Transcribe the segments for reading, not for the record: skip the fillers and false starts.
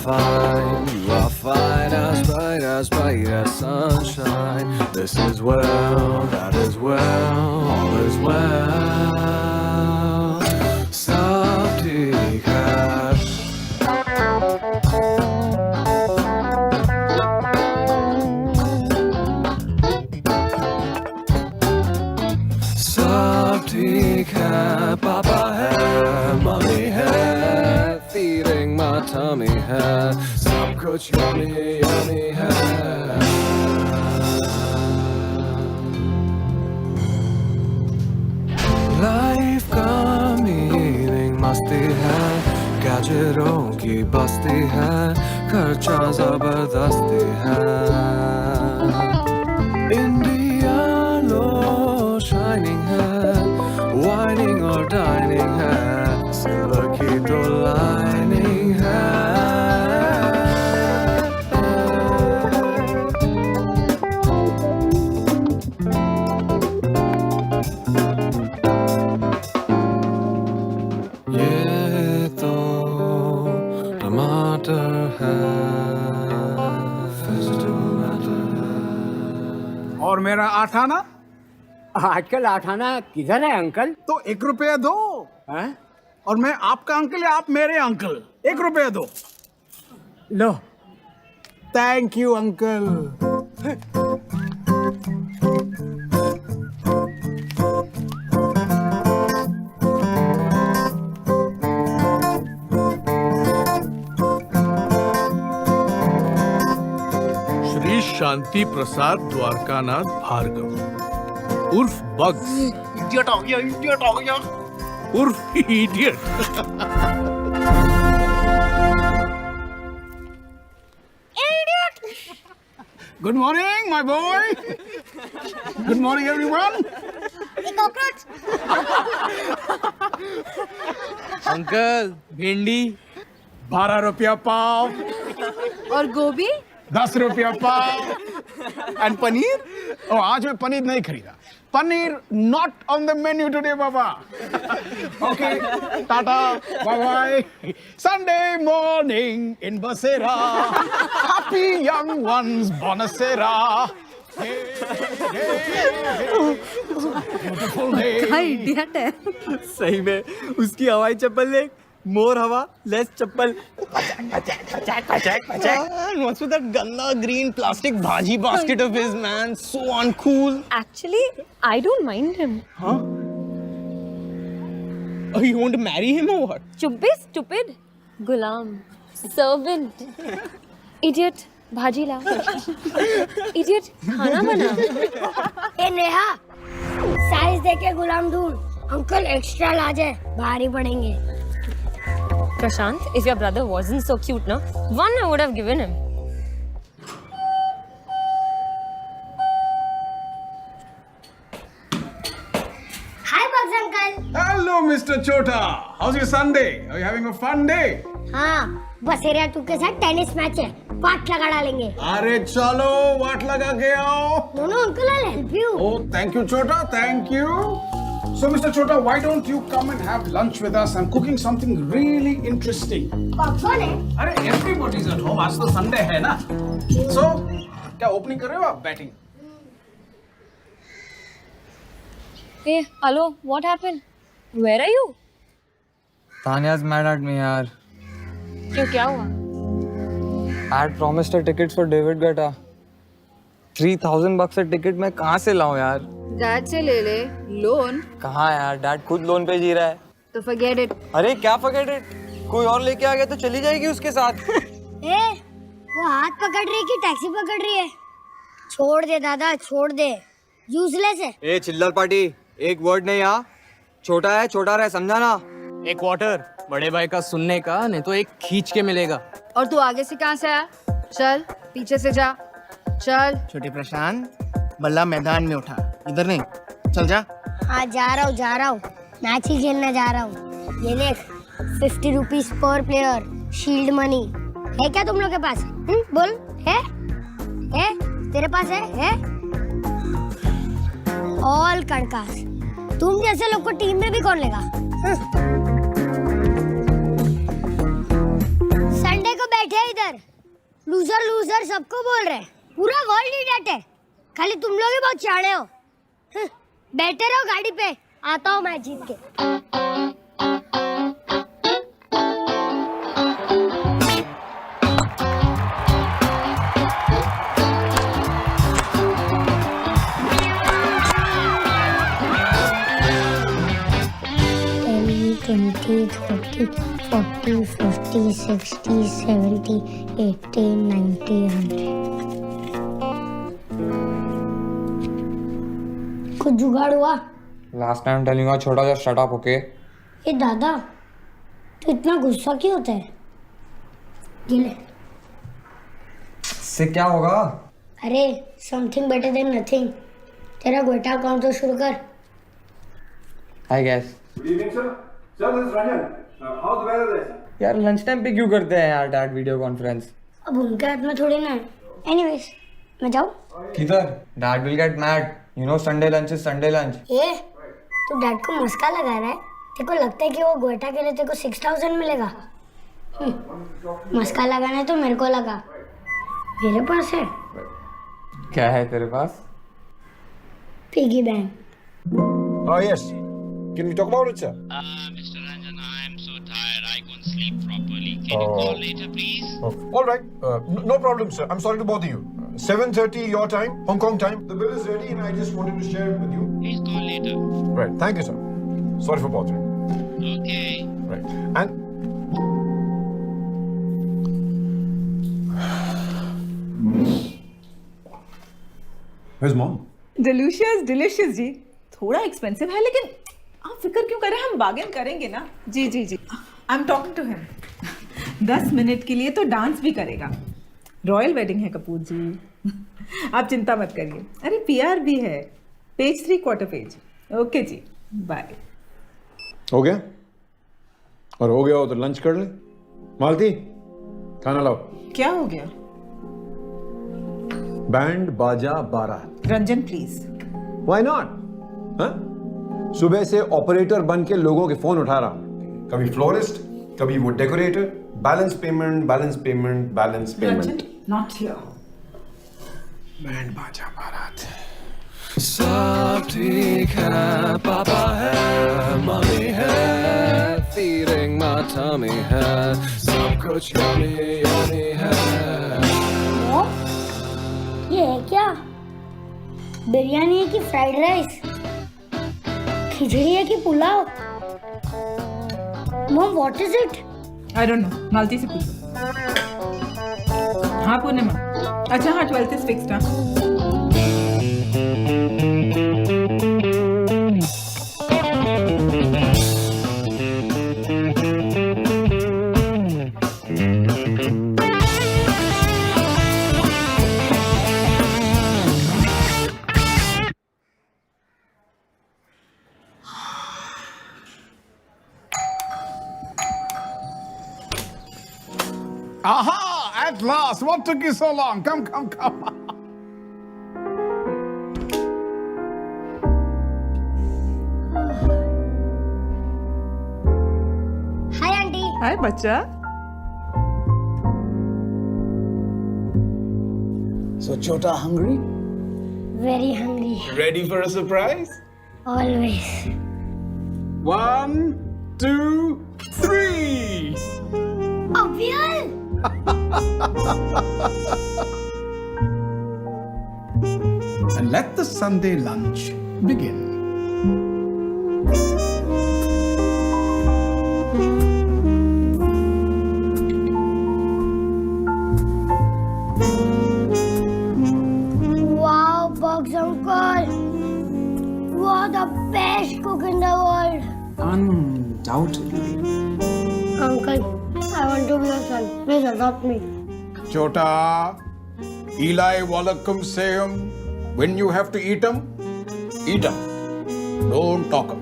fine as bright as sunshine. This is well, that is well, all is well. सब ठीक है. सब ठीक है, पापा है, मम्मी है, feeding my tummy है, सब कुछ yummy yummy है. लाइफ का मीनिंग मस्ती है, गैजेटों की बस्ती है, खर्चा जबरदस्ती है. इंडिया लो शाइनिंग है, वाइनिंग और डाइनिंग है, सिल्वर की तो लाइनिंग है. ये तो टमाटर है, vegetable matter है. और मेरा आठाना आजकल आठाना किधर है अंकल? तो 1 रुपया दो. हैं? और मैं आपका अंकल या आप मेरे अंकल? 1 रुपया दो. लो. Thank you uncle. Shri Shanti Prasad Dwarkanath Bhargava उर्फ बग्स. इडियट हो गया उर्फ idiot. Good morning my boy. Good morning everyone. Uncle भिंडी 12 रुपया पाव. और गोभी 10 रुपया पाव. एंड पनीर? ओ, आज मैं पनीर नहीं खरीदा. Paneer not on the menu today बाबा. Okay, tata, bye bye. Sunday morning in Basera. Happy young ones बोनसेरा. Beautiful day. इडियट है. सही में उसकी हवाई चप्पल देख. मोर हवा लेस चप्पल. What's with that ganda green plastic bhaji basket of his, man? So uncool. Actually, I don't mind him. Huh? Oh, you want to marry him or what? चुप बे, stupid. गुलाम, servant, idiot. भाजी ला. Idiot, खाना बना. ए Neha, size देके गुलाम ढूंढ. Uncle extra large है, भारी पड़ेंगे. Prashant, if your brother wasn't so cute, no, one I would have given him. Hi, Bugs uncle. Hello, Mr. Chota. How's your Sunday? Are you having a fun day? हाँ, बसेरिया to के साथ tennis match है. Part लगा डालेंगे. अरे चलो, वाट लगा के आओ. No, uncle, I'll help you. Oh, thank you, Chota. Thank you. So, Mr. Chota, why don't you come and have lunch with us? I'm cooking something really interesting. कौन है? अरे everybody's at home. आज तो Sunday है ना. So, क्या opening कर रहे हो आप? Batting. Hey, hello, what happened? Where are you? Tanya's mad at me, यार. क्यों, क्या हुआ? I had promised her tickets for David Guetta. $3,000 से टिकट मैं कहाँ से लाऊं यार? डैड से ले ले. लोन? कहाँ यार, डैड खुद लोन पे जी रहा है. तो forget it. अरे क्या forget it? कोई और लेके आ गया तो चली जाएगी उसके साथ. ए, वो हाथ पकड़ रही है कि टैक्सी पकड़ रही है? छोड़ दे दादा, छोड़ दे. यूजलेस है. ए चिल्लर पार्टी, एक वर्ड नहीं आ. छोटा है, छोटा रहे, समझा ना. एक वाटर बड़े भाई का सुनने का, नहीं तो एक खींच के मिलेगा. और तू आगे से कहाँ से आया? चल, पीछे से जा. चल. छोटे प्रशांत, बल्ला मैदान में उठा, इधर नहीं. चल जा. हाँ, जा रहा हूँ. मैच ही खेलने जा रहा हूँ. ये देख, 50 rupees per player, shield money. है क्या तुम लोग के पास? बोल. है? तेरे पास है? ऑल कड़कास. तुम जैसे लोग को टीम में भी कौन लेगा? संडे को बैठे हैं इधर, लूजर लूजर सबको बोल रहे हैं, पूरा वर्ल्ड ही डेट है, खाली तुम लोग ही बहुत चाड़े हो। बैठे रहो गाड़ी पे, आता हूँ मैं जीत के। ट्वेंटी 30 40 50 60 70 80 90 100 कुछ जुगाड़ हुआ? लास्ट टाइम टेलिंग यू छोटा सा शट अप ओके। ये दादा तो इतना गुस्सा क्यों होता है? ये ले। इससे क्या होगा? अरे समथिंग बेटर देन नथिंग। तेरा गोटा अकाउंट तो शुरू कर। I guess. Good evening, sir. Sir, this is Ranjan. How's the weather there, sir? यार लंच टाइम पे क्यों करते हैं यार डैड वीडियो कॉन्फ्रेंस? अब उनके हाथ में थोड़ी ना है। एनीवेज, मैं जाऊँ? किधर? Dad will get mad. You know Sunday lunch is Sunday lunch. ये तू डैड को मस्का लगा रहा है? तेरे को लगता है कि वो गोटा के लिए तेरे को 6000 मिलेगा? मस्का लगाना है तो मेरे को लगा, मेरे पास है। क्या है तेरे पास? Piggy bank. Oh, yes. Can we talk about it, sir? Mr. Ranjan, I am so tired. I couldn't sleep properly. Can you call later, please? All right. No problem, sir. I'm sorry to bother you. 7:30 your time, Hong Kong time. The bill is ready and I just wanted to share it with you. Please call later. Right. Thank you, sir. Sorry for bothering. Okay. Right. And where's mom? Delicious जी। थोड़ा expensive है लेकिन आप फिक्र क्यों करें, हम bargain करेंगे ना। जी जी जी, I am talking to him. 10 minute के लिए तो डांस भी करेगा। रॉयल वेडिंग है कपूर जी, आप चिंता मत करिए। अरे पीआर भी है, पेज 3/4 पेज। ओके जी, बाय। हो गया? और हो गया हो तो लंच कर ले। मालती, खाना लाओ। क्या हो गया? बैंड बाजा बारात। रंजन प्लीज। Why not? हाँ? सुबह से ऑपरेटर बन के लोगों के फोन उठा रहा हूं। कभी फ्लोरिस्ट, कभी वो decorator. Balance payment, balance payment, balance payment. Not here. Band बाजा बारात। सब ठीक है, पापा है, मम्मी है, feeding my tummy है, सब कुछ yummy yummy है। ये है क्या? बिरयानी है कि फ्राइड राइस? खिचड़ी है कि पुलाव? Mom what is it? I don't know, Malti से पूछो। हाँ पूर्णिमा, अच्छा हाँ 12th इज फिक्स्ड। हाँ Aha! At last! What took you so long? Come, come, come. Hi aunty. Hi बच्चा। So, Chota, hungry? Very hungry. Ready for a surprise? Always. 1, 2, 3. Avyal! And let the Sunday lunch begin. Wow, Bugs uncle! You are the best cook in the world. Undoubtedly. Uncle, I want to be your son. Please adopt me. Chota, Eli Wallacum sayum, when you have to eat 'em, eat 'em. Don't talk 'em.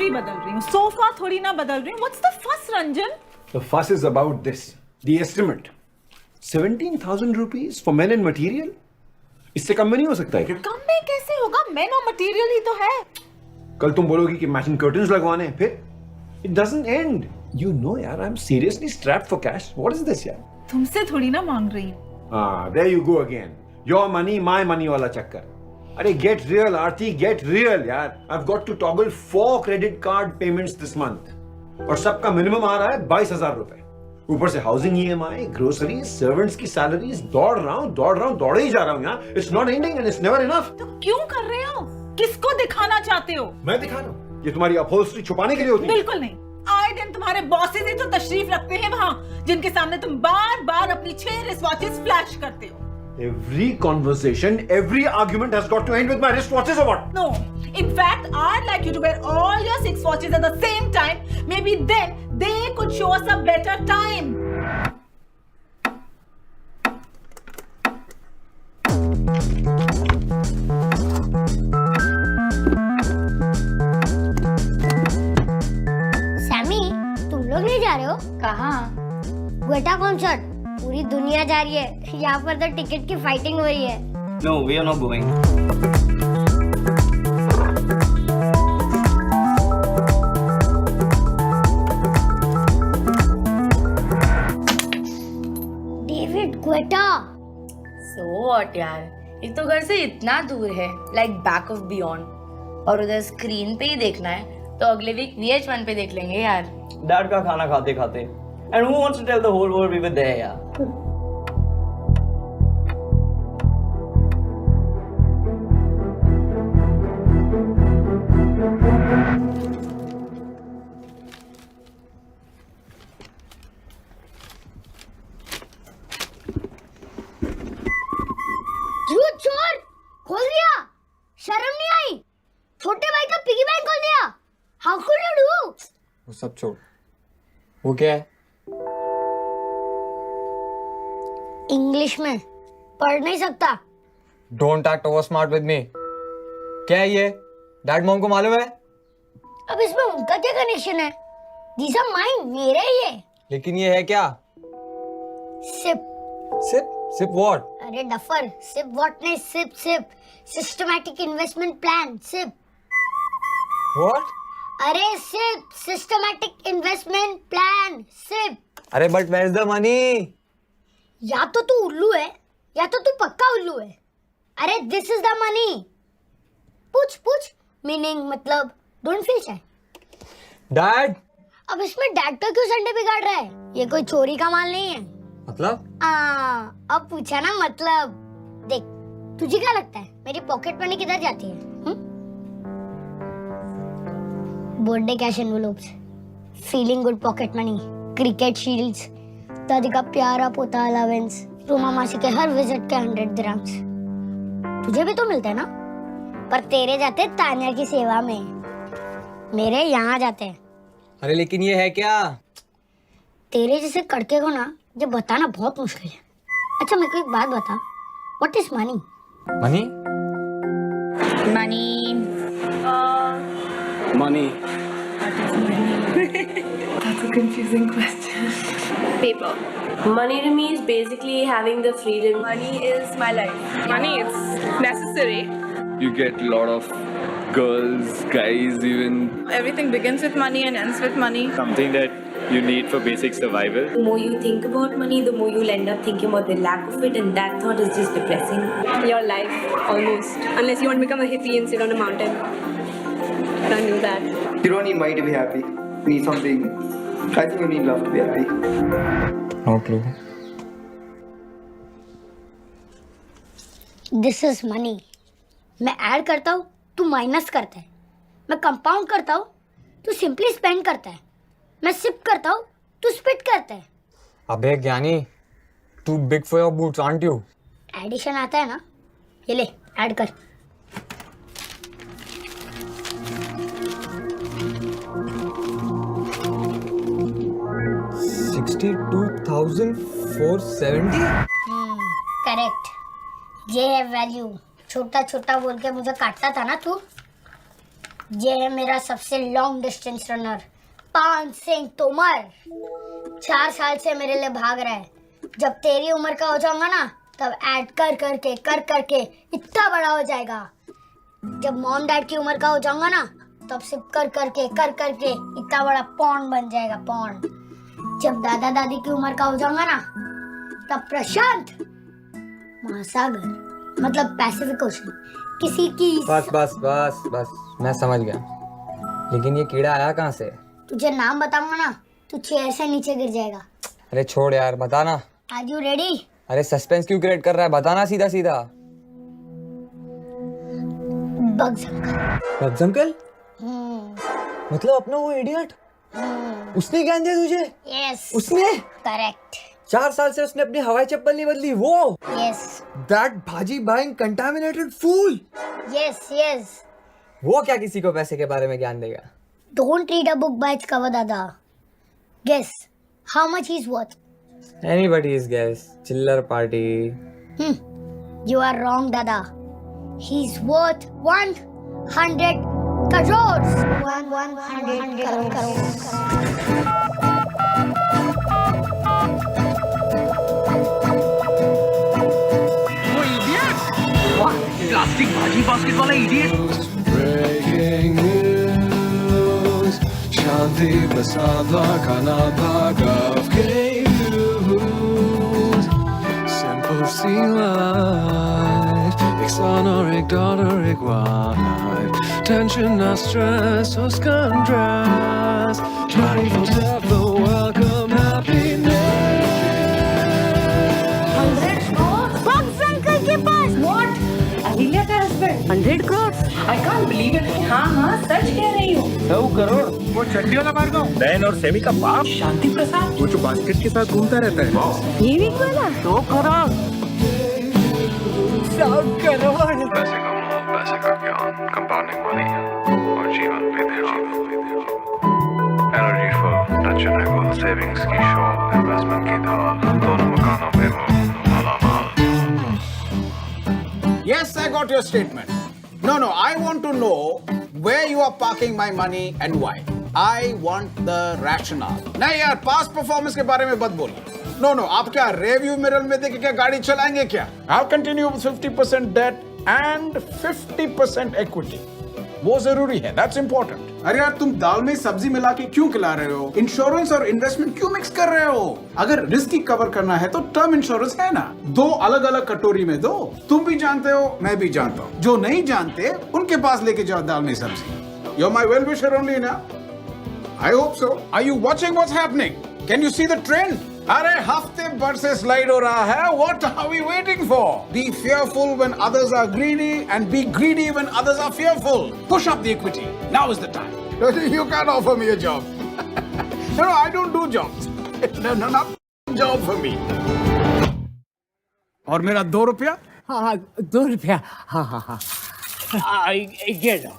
Upholstery बदल रही हूँ, sofa थोड़ी ना बदल रही हूँ. What's the fuss, Ranjan? The fuss is about this. The estimate. 17,000 rupees for men and material? इससे कम में नहीं हो सकता है क्या? कम में कैसे होगा? Men और material ही तो है. कल तुम बोलोगी कि मैचिंग कर्टन्स लगवाने हैं, फिर? It doesn't end. You know यार, I'm seriously strapped for cash. What is this यार? तुमसे थोड़ी ना मांग रही हूँ. There you go again. Your money, my money वाला चक्कर. अरे get real, Aarti, get real यार. I've got to toggle 4 credit card payments this month. और सबका मिनिमम आ रहा है 22,000 रुपए. ऊपर से हाउसिंग EMI, ग्रोसरीज, सर्वेंट्स की सैलरीज, दौड़े ही जा रहा हूँ यार. It's not ending and it's never enough. तो क्यों कर रहे हो? किसको दिखाना चाहते हो? मैं दिखा रहा हूँ. ये तुम्हारी अपहोल्स्ट्री छुपाने के लिए होती है? बिल्कुल नहीं. आए दिन तुम्हारे बॉसेस ही तो तशरीफ रखते हैं वहाँ, जिनके सामने तुम बार बार अपनी 6 रिस्टवॉचेस फ्लैश करते हो. Every conversation, every argument has got to end with my wristwatches or what? No. In fact, I'd like you to wear all your 6 watches at the same time. Maybe then they could show us a better time. Sammy, तुम लोग नहीं जा रहे हो? कहाँ? Guetta concert. पूरी दुनिया जा रही है. यहाँ पर तो टिकट की फाइटिंग हो रही है. No, we are not going. David Guetta. So what यार? एक तो घर से इतना दूर है, like back of beyond. और उधर स्क्रीन पे ही देखना है, तो अगले वीक VH1 पे देख लेंगे यार. डैड का खाना खाते खाते. And who wants to tell the whole world we were there यार? झूठ चोर. खोल दिया. शर्म नहीं आई? छोटे भाई का पिगी बैंक खोल दिया. How could you do? वो सब छोड़. वो क्या है? इंग्लिश में पढ़ नहीं सकता. Don't act over smart with me. क्या है ये? डैड मॉम को मालूम है? अब इसमें उनका क्या कनेक्शन है? These are mine, मेरे ही है. लेकिन ये है क्या? सिप. सिप? SIP what? अरे डफर. सिप व्हाट नहीं, SIP SIP. Systematic investment plan. SIP. What? अरे SIP. Systematic investment plan. SIP. अरे but where is the money? या तो तू उल्लू है या तो तू पक्का उल्लू है. अरे दिस इज द मनी. पूछ मीनिंग मतलब. Don't feel shy. डैड. अब इसमें डैड का क्यों संडे बिगाड़ रहा है? ये कोई चोरी का माल नहीं है. मतलब? अब पूछा ना मतलब. देख, तुझे क्या लगता है मेरी पॉकेट मनी किधर जाती है? Birthday cash envelopes, feeling good pocket money, cricket shields, दादी का प्यारा पोता अलावेंस, रोमा मासी के हर विजिट के 100 दिरहम्स. तुझे भी तो मिलते हैं ना, पर तेरे जाते तान्या की सेवा में, मेरे यहाँ जाते हैं. अरे लेकिन ये है क्या? तेरे जैसे कड़के को ना ये बताना बहुत मुश्किल है. अच्छा मेरे को एक बात बता. What is money? Money? Money. That's a confusing question. Paper. Money to me is basically having the freedom. Money is my life. Money is necessary. You get a lot of girls, guys even. Everything begins with money and ends with money. Something that you need for basic survival. The more you think about money, the more you'll end up thinking about the lack of it, and that thought is just depressing. Your life, almost. Unless you want to become a hippie and sit on a mountain. Can't do that. You don't need money to be happy. You need something. I think you need love to be happy. No clue. This is money. मैं add करता हूँ, तू minus करता है. मैं compound करता हूँ, तू सिंपली स्पेंड करता है. मैं सिप करता हूँ, तू स्पिट करता है. अबे ज्ञानी, too big for your boots, aren't you? Edition आता है ना, ये ले ऐड कर. $62,470? करेक्ट. ये है वैल्यू. छोटा छोटा बोल के मुझे काटता था ना तू. ये है मेरा सबसे लॉन्ग डिस्टेंस रनर पान सिंह तोमर। 4 साल से मेरे लिए भाग रहा है। जब तेरी उम्र का हो जाऊंगा ना तब ऐड कर करके इतना बड़ा हो जाएगा। जब मॉम डैड की उम्र का हो जाऊंगा ना तब सिर्फ कर करके इतना बड़ा पॉन्ड बन जाएगा पॉन्ड। जब दादा दादी की उम्र का हो जाऊंगा ना तब प्रशांत महासागर मतलब पैसिफिक ओशन किसी की। बस मैं समझ गया, लेकिन ये कीड़ा आया कहाँ से? तुझे नाम बताऊंगा ना तू चेयर से नीचे गिर जाएगा। अरे छोड़ यार, बताना। Are you ready? अरे सस्पेंस क्यों क्रिएट कर रहा है, बताना सीधा सीधा। Bugs uncle. Bugs uncle? मतलब अपना वो इडियट? उसने ज्ञान दिया तुझे? यस उसने? करेक्ट। 4 साल से उसने अपनी हवाई चप्पल नहीं बदली वो? यस। दैट भाजी बाइंग कंटामिनेटेड फूल। यस। वो क्या किसी को पैसे के बारे में ज्ञान देगा? Don't read a book by its cover, Dada. Guess how much he's worth. Anybody's guess. Chiller party. You are wrong, Dada. He's worth 100 crores. 100 crores. वो इडियट, प्लास्टिक भाजी बास्केट वाला idiot. Shanti Prasad Dwarkanath Bhargav gave news. Simple sea life, exonoric daughteric wife. Tension, not stress, was contrast. 24/7, the welcome happiness. 100 crores? Bugs uncle के पास. What? Ahilya का husband? 100 crores? I can't believe it. हाँ सच कह रही हूँ। 100 करोड़? वो चड्डी वाला मार दो। बैन और सेमी का बाप शांति प्रसाद वो जो बास्केट के साथ घूमता रहता है। ये भी वाला 100 करोड़। 100 करोड़। पैसे का मोह, पैसे का ज्ञान, कंपाउंडिंग मनी और जीवन पे ध्यान। एनर्जी फॉर टच एंड एगो, सेविंग्स की शॉप, इन्वेस्टमेंट की धार, दोनों मकानों पे हो मालामाल। Yes, I got your statement. No, I want to know where you are parking my money and why. I want the rationale. नहीं यार, past performance के बारे में मत बोलिए. No, आप क्या रिव्यू मिरर में देख के क्या गाड़ी चलाएंगे क्या? I'll continue with 50% debt and 50% equity. वो जरूरी है, that's important. अरे यार तुम दाल में सब्जी मिला के क्यों खिला रहे हो? इंश्योरेंस और इन्वेस्टमेंट क्यों मिक्स कर रहे हो? अगर रिस्क ही कवर करना है तो टर्म इंश्योरेंस है ना, 2 अलग अलग कटोरी में दो। तुम भी जानते हो, मैं भी जानता हूँ। जो नहीं जानते उनके पास लेके जाओ दाल में सब्जी। You're my well wisher only ना? I hope so. Are you watching what's happening? Can you see the trend? अरे हफ्ते भर से स्लाइड हो रहा है। What are we waiting for? Be fearful when others are greedy and be greedy when others are fearful. Push up the equity. Now is the time. You can't offer me a job. No, I don't do jobs. No, not job for me. और मेरा 2 रुपया? हाँ 2 रुपया। हाँ। ये लो।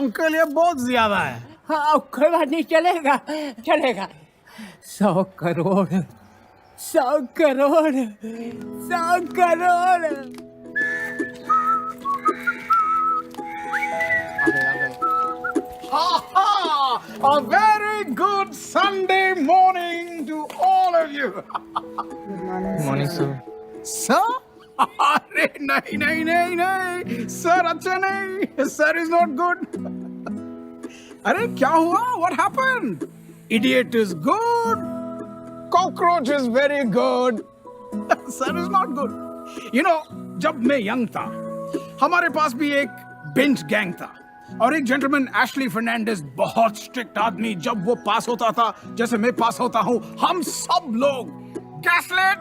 Uncle ये बहुत ज्यादा है। हाँ कोई बात नहीं, चलेगा। 100 crore. 100 crore. 100 crore. A very good Sunday morning to all of you. Morning, sir. Sir? अरे नहीं सर अच्छा नहीं, सर इज नॉट गुड। अरे क्या हुआ? What happened? Idiot is good, cockroach is very good. Sir is not good. You know, जब मैं young था हमारे पास भी एक बेंच गैंग था और एक जेंटलमैन एशली फर्नांडिस, बहुत स्ट्रिक्ट आदमी। जब वो पास होता था जैसे मैं पास होता हूँ, हम सब लोग गैसलेट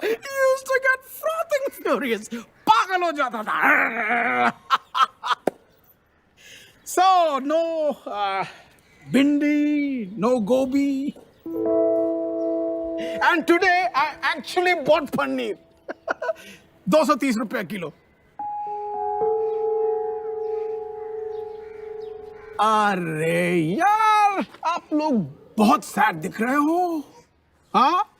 used to get frothing furious, पागल हो जाता था। So no bindi, no gobi, and today I actually bought paneer. 230 रुपए किलो। अरे यार आप लोग बहुत सैड दिख रहे हो। हाँ?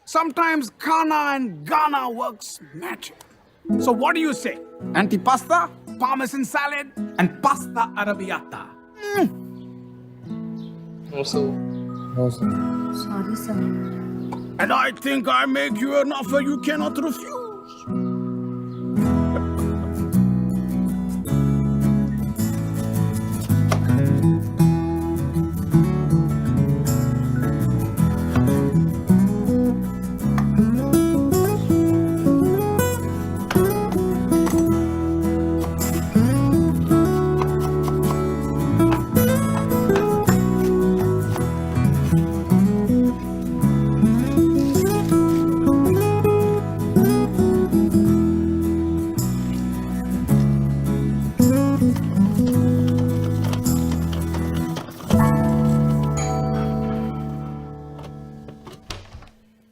Sometimes Kana and Ghana works magic. So what do you say? Antipasta, parmesan salad, and pasta arrabbiata. No, sir. No, sir. Sorry, sir. And I think I make you an offer you cannot refuse.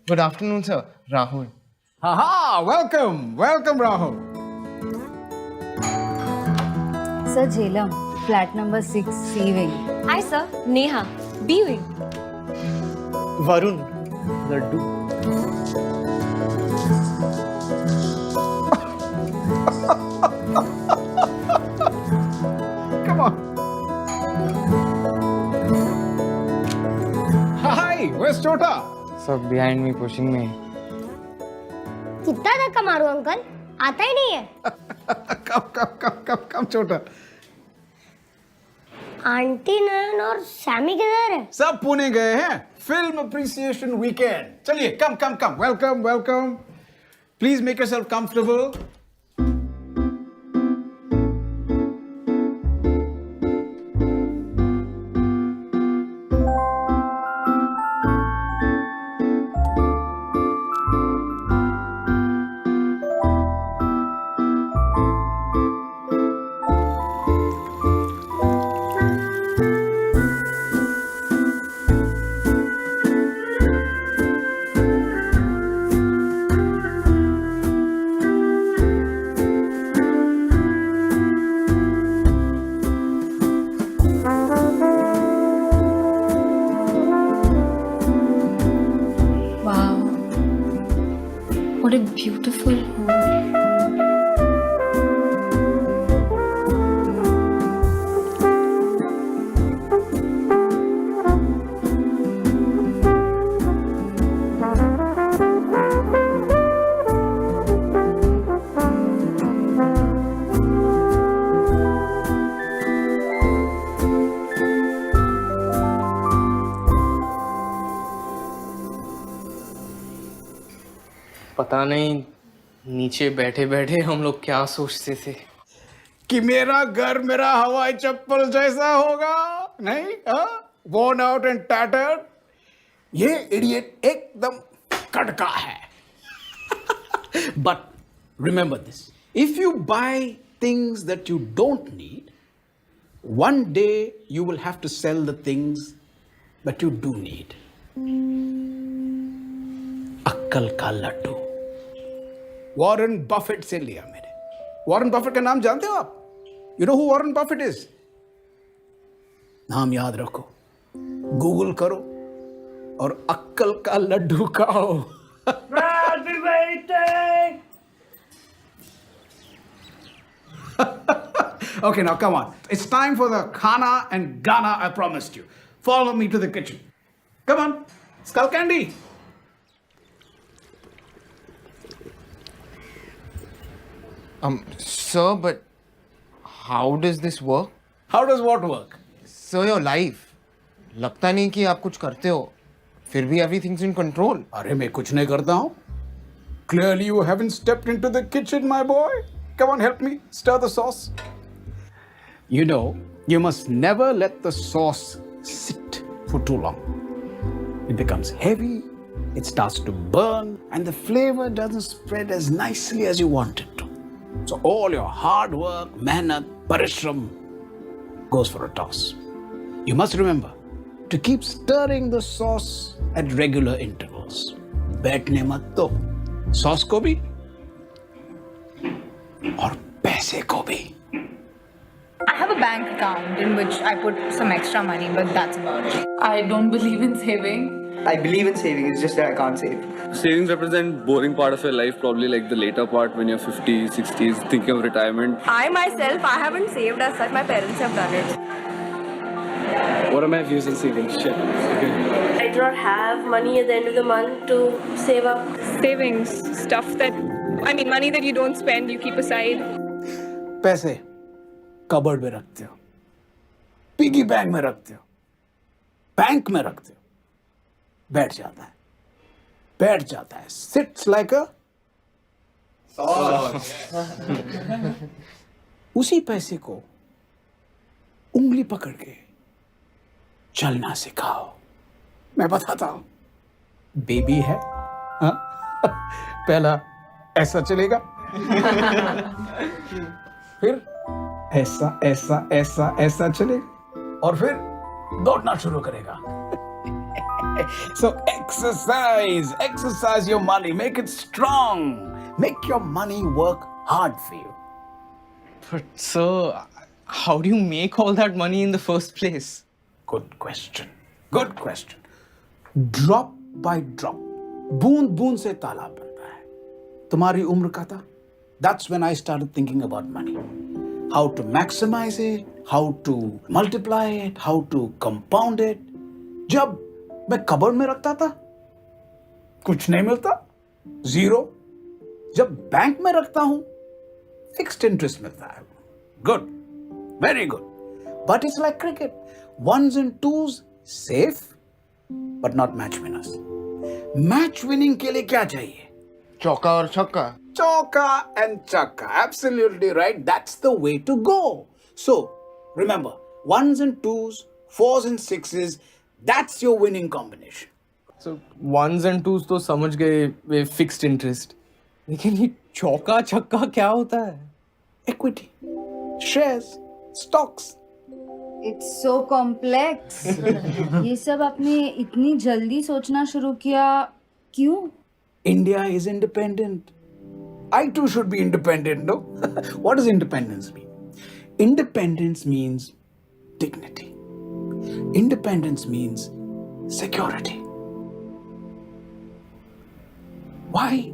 Good afternoon, sir. Rahul. Haha, welcome, welcome, Rahul. Sir, Jhelum, flat number 6, C wing. Hi, sir. Neha. B wing. Varun, Laddu. Come on. Hi, where's Chota? Sir, behind me, pushing me. कितना धक्का मारूं uncle? आता ही नहीं है. Come, Chota. Aunty नयन और Sami किधर है? सब पुणे गए हैं. Film appreciation weekend. चलिए, come. Welcome. Please make yourself comfortable. Wow. What a beautiful home. पता नहीं नीचे बैठे बैठे हम लोग क्या सोचते थे कि मेरा घर मेरा हवाई चप्पल जैसा होगा. नहीं, worn out and tattered. ये idiot एकदम कड़का है. But remember this: if you buy things that you don't need, one day you will have to sell the things that you do need. अक्कल का लड्डू. वॉरेन बफेट से लिया मैंने. Warren Buffett का नाम जानते हो आप? You know who Warren Buffett is? नाम याद रखो, गूगल करो और अक्कल का लड्डू खाओ. Okay, now come on. It's time for the khana and gana I promised you. Follow me to the kitchen. Come on, skull candy. Sir, but how does this work? How does what work? Sir, your life. लगता नहीं कि आप कुछ करते हो, फिर भी everything's in control. अरे मैं कुछ नहीं करता हूँ. Clearly you haven't stepped into the kitchen, my boy. Come on, help me stir the sauce. You know, you must never let the sauce sit for too long. It becomes heavy, it starts to burn, and the flavor doesn't spread as nicely as you want it to. So all your hard work, mehnat, parishram goes for a toss. You must remember to keep stirring the sauce at regular intervals. बैठने मत दो. Sauce को भी और पैसे को भी. I have a bank account in which I put some extra money, but that's about it. I don't believe in saving. I believe in saving, it's just that I can't save. Savings represent boring part of your life, probably like the later part when you're 50s, 60s, thinking of retirement. I myself, I haven't saved as such. My parents have done it. What are my views on savings? Shit. Okay. I do not have money at the end of the month to save up. Savings, stuff that, money that you don't spend, you keep aside. पैसे cupboard में रखते हो, piggy bank में रखते हो, bank में रखते हो, बैठ जाता है, सिट्स लाइक अ उसी पैसे को उंगली पकड़ के चलना सिखाओ। मैं बताता हूं, बेबी है, हाँ? पहला ऐसा चलेगा, फिर ऐसा ऐसा ऐसा ऐसा चलेगा, और फिर दौड़ना शुरू करेगा। So exercise your money, make it strong, make your money work hard for you. But sir, how do you make all that money in the first place? Good question. Drop by drop, बूंद बूंद से तालाब बनता है। तुम्हारी उम्र का था, that's when I started thinking about money. How to maximize it, how to multiply it, how to compound it. जब मैं कबर्ड में रखता था, कुछ नहीं मिलता, जीरो। जब बैंक में रखता हूं, फिक्स्ड इंटरेस्ट मिलता है। Good, very good. But it's like cricket, ones and twos safe, but not match winners. Match winning के लिए क्या चाहिए? चौका और छक्का. Chauka and chakka, absolutely right. That's the way to go. So remember, ones and twos, fours and sixes, that's your winning combination. So ones and twos तो समझ गए वे fixed interest. लेकिन ये चौका छक्का क्या होता है? Equity, shares, stocks. It's so complex. ये सब आपने इतनी जल्दी सोचना शुरू किया क्यों? India is independent. I too should be independent, no? What does independence mean? Independence means dignity. Independence means security. Why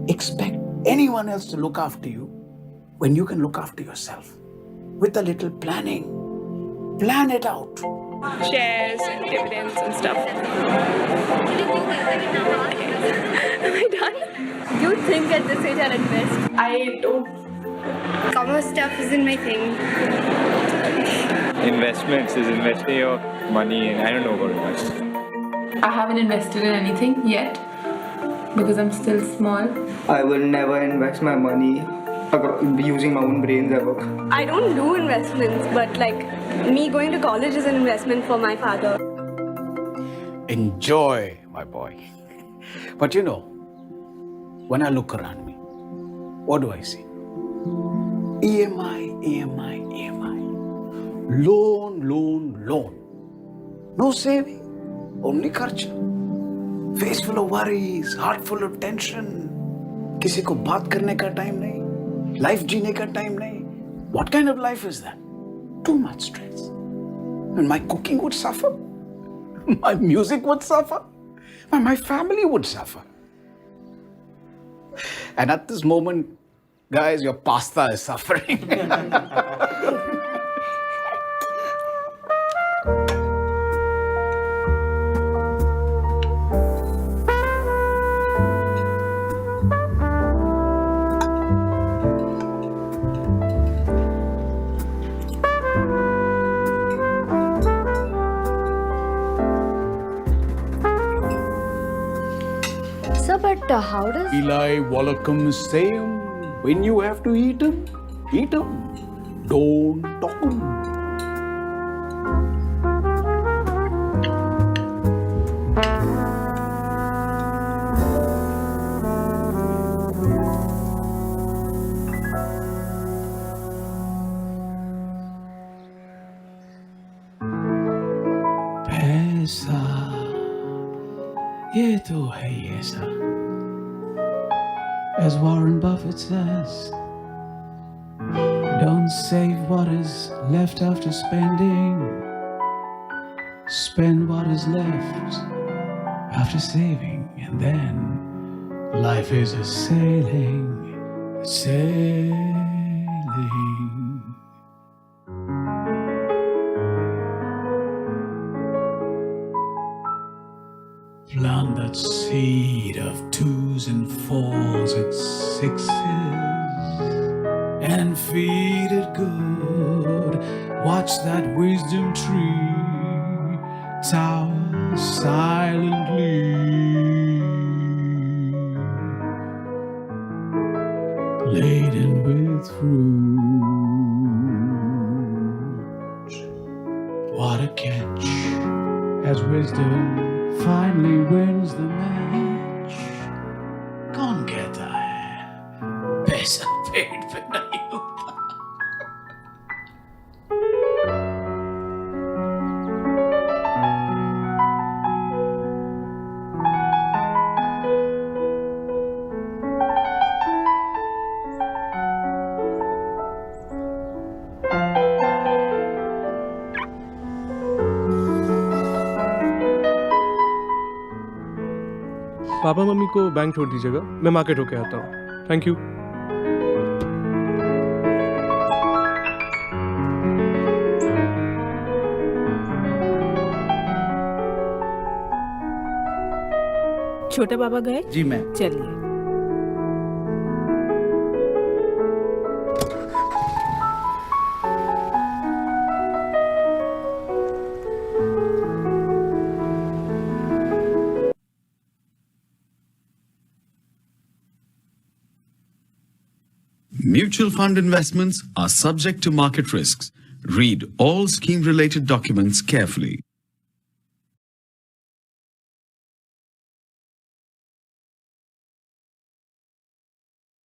expect anyone else to look after you when you can look after yourself? With a little planning. Plan it out. Shares and dividends and stuff. Am I done? You think at this age I'll invest? I don't. Commerce stuff isn't my thing. Investments is investing your money in. I don't know about much. I haven't invested in anything yet because I'm still small. I will never invest my money using my own brains ever. I don't do investments, but like me going to college is an investment for my father. Enjoy, my boy. But you know, when I look around me, what do I see? EMI, EMI, EMI. Loan, loan, loan. No saving, only kharcha. Face full of worries, heart full of tension. किसी को बात करने का time नहीं, life जीने का time नहीं. What kind of life is that? Too much stress. And my cooking would suffer. My music would suffer. And my family would suffer. And at this moment, guys, your pasta is suffering. But how does Eli Wallacom say when you have to eat them, don't talk 'em. पैसा ये तो है ये सा. As Warren Buffett says, don't save what is left after spending. Spend what is left after saving, and then life is a sailing, sailing. Plant that seed of 2s and 4s and 6s and feed it good. Watch that wisdom tree tower silently, laden with fruit. What a catch, as wisdom finally wins the match. कौन कहता है पैसा पेट पे नहीं होता? Papa mummy को bank छोड़ दीजिएगा, मैं मार्केट होके आता हूँ। Thank you. छोटा बाबा गए? जी मैम। चलिए। Mutual fund investments are subject to market risks. Read all scheme-related documents carefully.